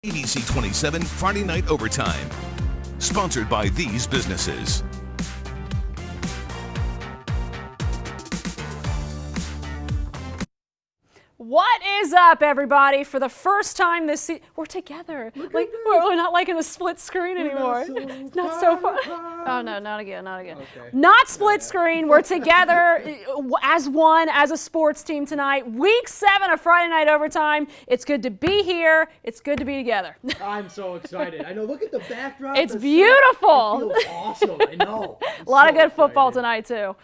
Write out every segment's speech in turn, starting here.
ABC 27 Friday Night Overtime. Sponsored by these businesses. What is up, everybody? For the first time this season, we're together. Like we're not like in a split screen anymore. Not so far. Oh no, not again, not again. Okay. Not split screen. We're together as one, as a sports team tonight. Week 7 of Friday Night Overtime. It's good to be here. It's good to be together. I'm so excited. I know. Look at the backdrop. It's beautiful. It feels awesome. I know. A lot of good football tonight too.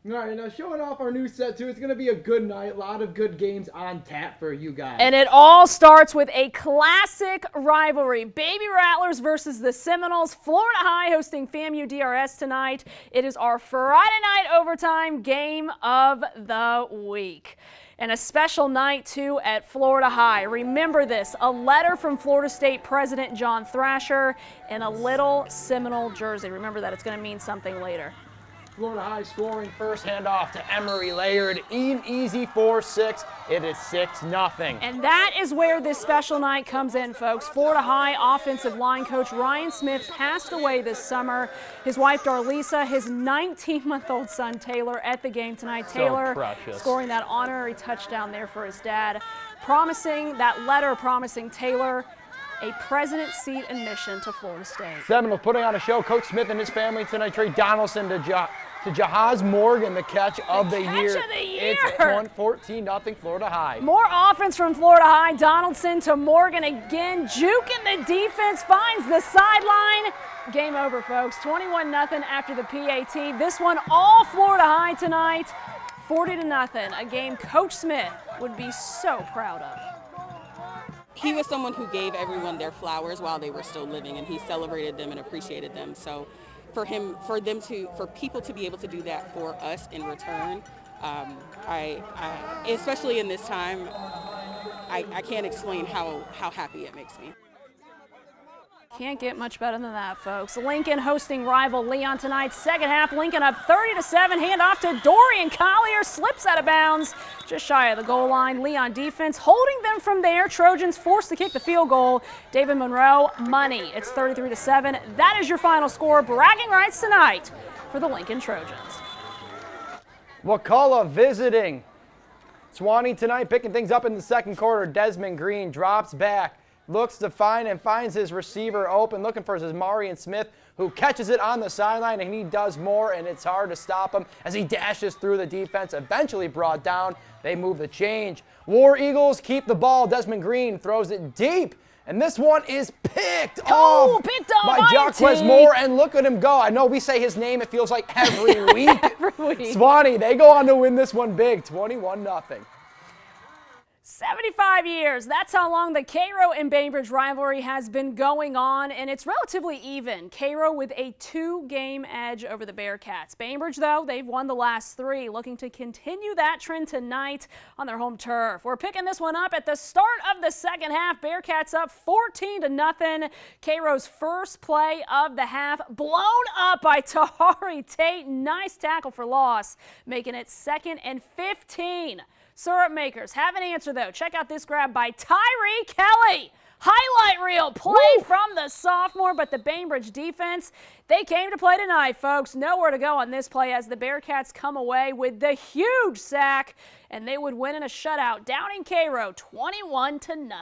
All right, now showing off our new set, too. It's going to be a good night. A lot of good games on tap for you guys. And it all starts with a classic rivalry. Baby Rattlers versus the Seminoles. Florida High hosting FAMU DRS tonight. It is our Friday night overtime game of the week. And a special night, too, at Florida High. Remember this, a letter from Florida State President John Thrasher in a little Seminole jersey. Remember that. It's going to mean something later. Florida High scoring first handoff to Emery Laird. Easy 4-6. It is 6-0. And that is where this special night comes in, folks. Florida High offensive line coach Ryan Smith passed away this summer. His wife DARLYSA, his 19-month-old son Taylor at the game tonight. Taylor scoring that honorary touchdown there for his dad. That letter promising Taylor a president's seat admission to Florida State. Seminole putting on a show. Coach Smith and his family tonight. Trey Donaldson to Jahaz Morgan, the catch of the year. It's 14-0 Florida High. More offense from Florida High. Donaldson to Morgan again. Juking the defense, finds the sideline. Game over, folks. 21-0 after the PAT. This one all Florida High tonight. 40-0. A game Coach Smith would be so proud of. He was someone who gave everyone their flowers while they were still living, and he celebrated them and appreciated them. So for people to be able to do that for us in return, I especially in this time, I can't explain how happy it makes me. Can't get much better than that, folks. Lincoln hosting rival Leon tonight. Second half, Lincoln up 30-7. Handoff to Dorian Collier. Slips out of bounds just shy of the goal line. Leon defense holding them from there. Trojans forced to kick the field goal. David MUNROE, money. It's 33-7. That is your final score. Bragging rights tonight for the Lincoln Trojans. WAKULLA visiting SUWANNEE tonight, picking things up in the second quarter. Desmond Green drops back. Looks to find and finds his receiver open, looking for his Marion Smith, who catches it on the sideline, and he does more, and it's hard to stop him as he dashes through the defense, eventually brought down. They move the change. War Eagles keep the ball. Desmond Green throws it deep, and this one is picked off by Jaquez Moore, and look at him go. I know we say his name, it feels like every week. Every week. SUWANNEE, they go on to win this one big, 21-0. 75 years. That's how long the CAIRO and BAINBRIDGE rivalry has been going on, and it's relatively even. CAIRO with a 2-game edge over the Bearcats. BAINBRIDGE, though, they've won the last 3, looking to continue that trend tonight on their home turf. We're picking this one up at the start of the second half. Bearcats up 14-0. CAIRO's first play of the half blown up by Tahari Tate. Nice tackle for loss, making it 2nd and 15. Syrup makers have an answer, though. Check out this grab by Tyree Kelly. Highlight reel play from the sophomore, but the Bainbridge defense, they came to play tonight, folks. Nowhere to go on this play as the Bearcats come away with the huge sack, and they would win in a shutout down in CAIRO 21-0.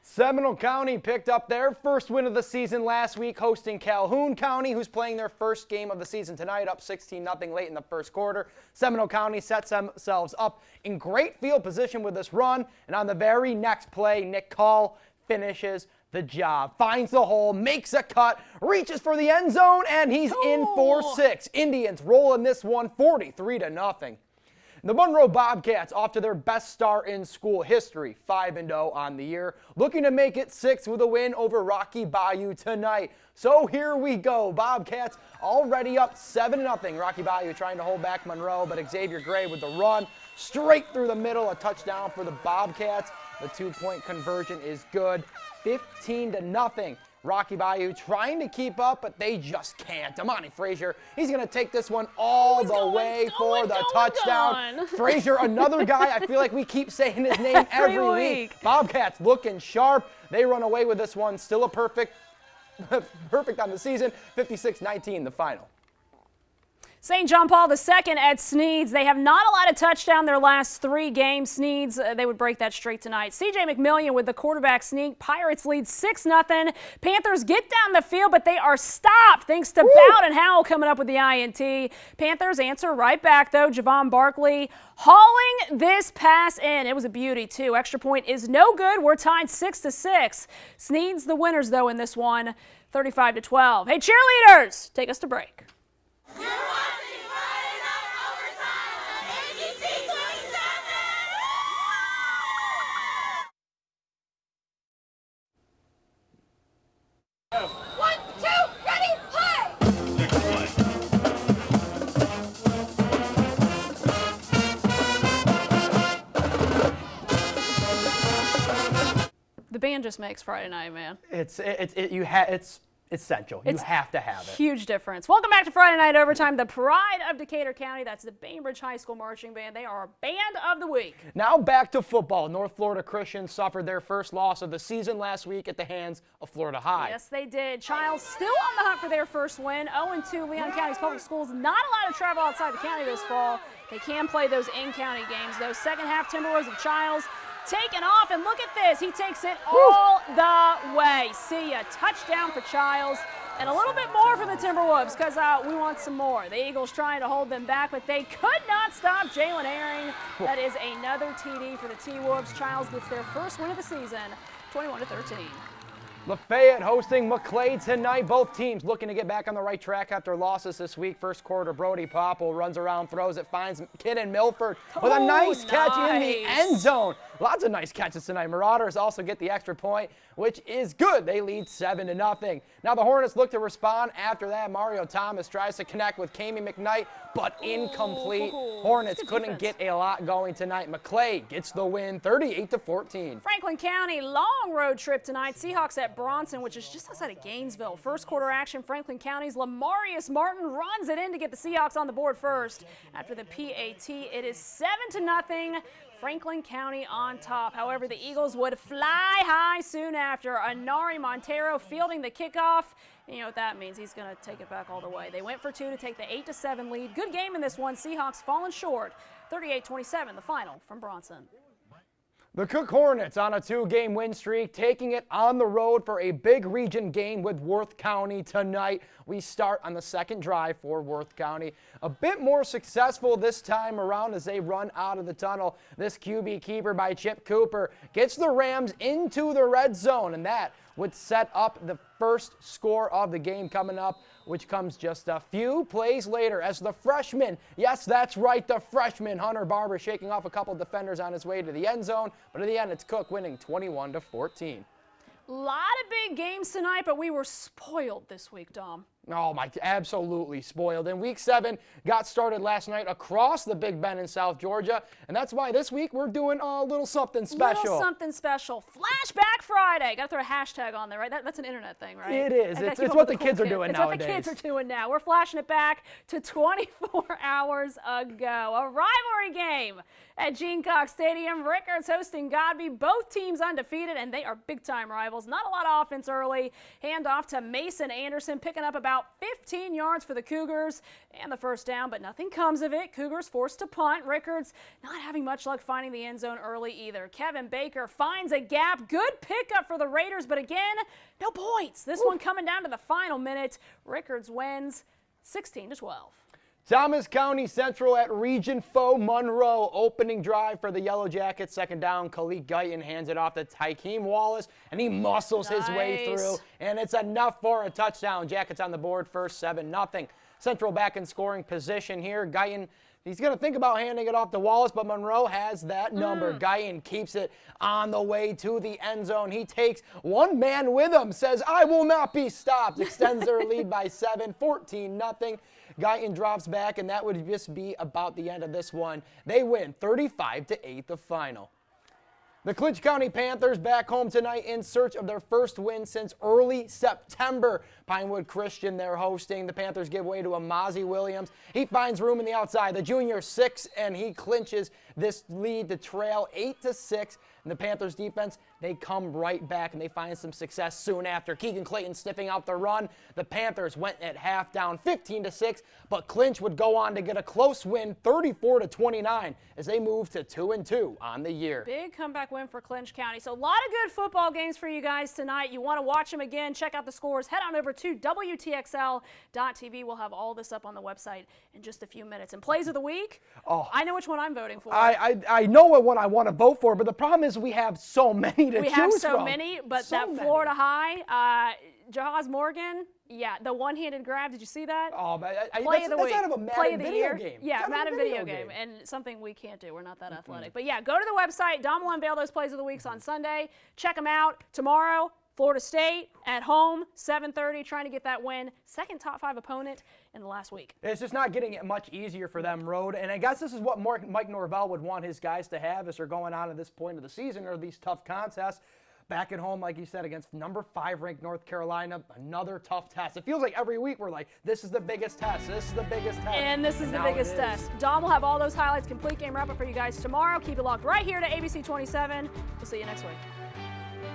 Seminole County picked up their first win of the season last week, hosting Calhoun County, who's playing their first game of the season tonight, up 16-0 late in the first quarter. Seminole County sets themselves up in great field position with this run, and on the very next play, Nick Call finishes the job, finds the hole, makes a cut, reaches for the end zone, and he's in for 6. Indians rolling this one 43-0. The MONROE Bobcats off to their best start in school history, 5-0 on the year, looking to make it 6 with a win over Rocky Bayou tonight. So here we go. Bobcats already up 7-0. Rocky Bayou trying to hold back MONROE, but Xavier Gray with the run straight through the middle, a touchdown for the Bobcats. The 2-point conversion is good. 15-0. Rocky BAYOU trying to keep up, but they just can't. Damani Frazier, he's going to take this one all the way for the touchdown. Frazier, another guy, I feel like we keep saying his name every week. Bobcats looking sharp. They run away with this one. Still a perfect on the season. 56-19 the final. St. John Paul II at SNEADS. They have not allowed a touchdown their last 3 games. SNEADS, they would break that streak tonight. C.J. McMillian with the quarterback sneak. Pirates lead 6-0. Panthers get down the field, but they are stopped thanks to Bout and Howell coming up with the INT. Panthers answer right back, though. Javon Barkley hauling this pass in. It was a beauty, too. Extra point is no good. We're tied 6-6. SNEADS the winners, though, in this one, 35-12. Hey, cheerleaders, take us to break. You're watching Friday Night Overtime on ABC 27. 1, 2, ready, play! The band just makes Friday night, man. It's essential. You have to have it. Huge difference. Welcome back to Friday Night Overtime, the pride of Decatur County. That's the Bainbridge High School Marching Band. They are our band of the week. Now back to football. North Florida Christian suffered their first loss of the season last week at the hands of Florida High. Yes, they did. Chiles still on the hunt for their first win. 0-2. Leon County's public schools not allowed to travel outside the county this fall. They can play those in-county games, though. Second half, Timberwolves of Chiles taking off, and look at this. He takes it all the way. See ya. Touchdown for Chiles. And a little bit more for the Timberwolves because we want some more. The Eagles trying to hold them back, but they could not stop Jalen Herring. That is another TD for the T-Wolves. Chiles gets their first win of the season, 21-13. Lafayette hosting MACLAY tonight. Both teams looking to get back on the right track after losses this week. First quarter, Brody Popple runs around, throws it, finds Kidden Milford with a nice catch in the end zone. Lots of nice catches tonight. Marauders also get the extra point, which is good. They lead 7-0. Now the Hornets look to respond after that. Mario Thomas tries to connect with Kami McKnight, but incomplete. Hornets couldn't get a lot going tonight. MACLAY gets the win, 38-14. Franklin County, long road trip tonight. Seahawks at Bronson, which is just outside of Gainesville. First quarter action, Franklin County's Lamarius Martin runs it in to get the Seahawks on the board first. After the PAT, it is 7-0. Franklin County on top. However, the Eagles would fly high soon after. Anari Montero fielding the kickoff. You know what that means. He's going to take it back all the way. They went for 2 to take the 8-7 lead. Good game in this one. Seahawks falling short. 38-27, the final from Bronson. The Cook Hornets on a 2-game win streak, taking it on the road for a big region game with Worth County tonight. We start on the second drive for Worth County. A bit more successful this time around as they run out of the tunnel. This QB keeper by Chip Cooper gets the Rams into the red zone, and that would set up the first score of the game coming up, which comes just a few plays later as the freshman, yes, that's right, the freshman, Hunter Barber, shaking off a couple defenders on his way to the end zone. But in the end, it's Cook winning 21-14. A lot of big games tonight, but we were spoiled this week, Dom. Oh, my, absolutely spoiled. And Week 7 got started last night across the Big Bend in South Georgia, and that's why this week we're doing a little something special. Little something special. Flashback Friday. Got to throw a hashtag on there, right? That's an internet thing, right? It is. It's what the kids are doing nowadays. It's what the kids are doing now. We're flashing it back to 24 hours ago. A rivalry game at Gene Cox Stadium. Rickards hosting Godby. Both teams undefeated, and they are big-time rivals. Not a lot of offense early. Handoff to Mason Anderson, picking up about 15 yards for the Cougars and the first down, but nothing comes of it. Cougars forced to punt. Rickards not having much luck finding the end zone early either. Kevin Baker finds a gap. Good pickup for the Raiders, but again, no points. This one coming down to the final minute. Rickards wins 16-12. Thomas County Central at region foe Monroe. Opening drive for the Yellow Jackets. Second down, Khalid Guyton hands it off to Tykeem Wallace, and he muscles his way through, and it's enough for a touchdown. Jackets on the board first, 7-0. Central back in scoring position here. Guyton, he's going to think about handing it off to Wallace, but Monroe has that number. Guyton keeps it on the way to the end zone. He takes one man with him, says, I will not be stopped. Extends their lead by 7, 14-0. Guyton drops back, and that would just be about the end of this one. They win 35-8 the final. The Clinch County Panthers back home tonight in search of their first win since early September. Pinewood Christian, they're hosting. The Panthers give way to Amazi Williams. He finds room in the outside. The junior 6, and he clinches this lead to trail 8-6. And the Panthers defense, they come right back and they find some success soon after. Keegan Clayton sniffing out the run. The Panthers went at half down 15-6, but Clinch would go on to get a close win 34-29 as they move to 2-2 on the year. Big comeback win for Clinch County. So a lot of good football games for you guys tonight. You want to watch them again, check out the scores, head on over to WTXL.tv. We'll have all this up on the website in just a few minutes. And plays of the week, I know which one I'm voting for. I know what one I want to vote for, but the problem is we have so many to choose from. We have so many, but that Florida High, Jahoz Morgan, yeah, the one-handed grab, did you see that? Oh, but Play of the week. That's out of a Madden video game. Yeah, Madden video game, and something we can't do. We're not that athletic. But yeah, go to the website. Dom will unveil those plays of the weeks on Sunday. Check them out. Tomorrow, Florida State at home, 7:30, trying to get that win. Second top 5 opponent in the last week. It's just not getting it much easier for them, Road. And I guess this is what Mike Norvell would want his guys to have as they're going on at this point of the season, or these tough contests. Back at home, like you said, against number 5 ranked North Carolina, another tough test. It feels like every week we're like, this is the biggest test, this is the biggest test. And this is the biggest test. Dom will have all those highlights, complete game wrap-up for you guys tomorrow. Keep it locked right here to ABC 27. We'll see you next week.